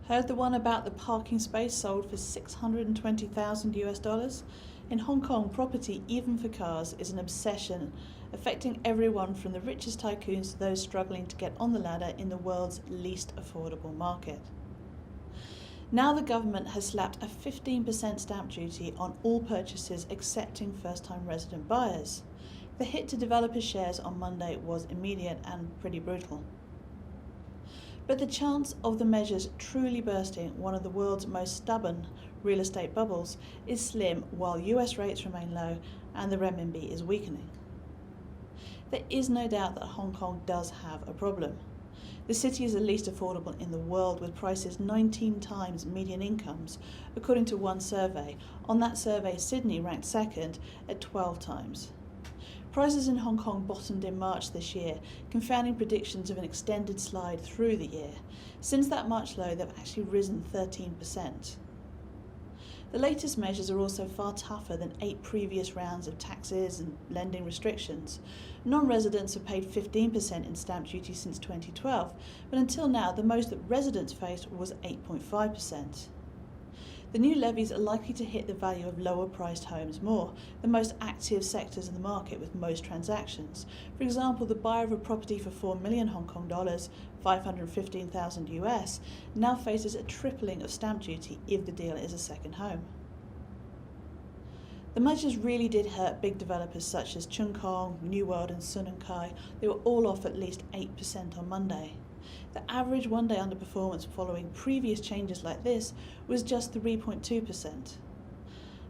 Heard the one about the parking space sold for $620,000? In Hong Kong, property, even for cars, is an obsession, affecting everyone from the richest tycoons to those struggling to get on the ladder in the world's least affordable market. Now the government has slapped a 15% stamp duty on all purchases excepting first-time resident buyers. The hit to developers' shares on Monday was immediate and pretty brutal. But the chance of the measures truly bursting one of the world's most stubborn real estate bubbles is slim while US rates remain low and the renminbi is weakening. There is no doubt that Hong Kong does have a problem. The city is the least affordable in the world, with prices 19 times median incomes, according to one survey. On that survey, Sydney ranked second at 12 times. Prices in Hong Kong bottomed in March this year, confounding predictions of an extended slide through the year. Since that March low, they've actually risen 13%. The latest measures are also far tougher than 8 previous rounds of taxes and lending restrictions. Non-residents have paid 15% in stamp duty since 2012, but until now the most that residents faced was 8.5%. The new levies are likely to hit the value of lower-priced homes more, the most active sectors in the market with most transactions. For example, the buyer of a property for 4 million Hong Kong dollars, 515,000 US, now faces a tripling of stamp duty if the deal is a second home. The measures really did hurt big developers such as Chung Kong, New World and Sun and Kai. They were all off at least 8% on Monday. The average one-day underperformance following previous changes like this was just 3.2%.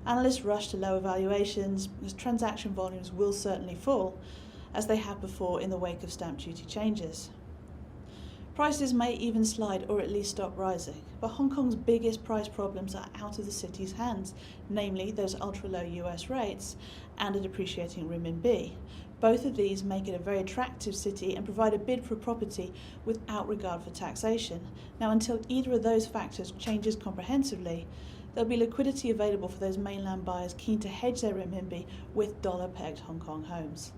Analysts rush to lower valuations because transaction volumes will certainly fall, as they have before in the wake of stamp duty changes. Prices may even slide or at least stop rising, but Hong Kong's biggest price problems are out of the city's hands, namely those ultra-low US rates and a depreciating renminbi. Both of these make it a very attractive city and provide a bid for property without regard for taxation. Now, until either of those factors changes comprehensively, there'll be liquidity available for those mainland buyers keen to hedge their renminbi with dollar-pegged Hong Kong homes.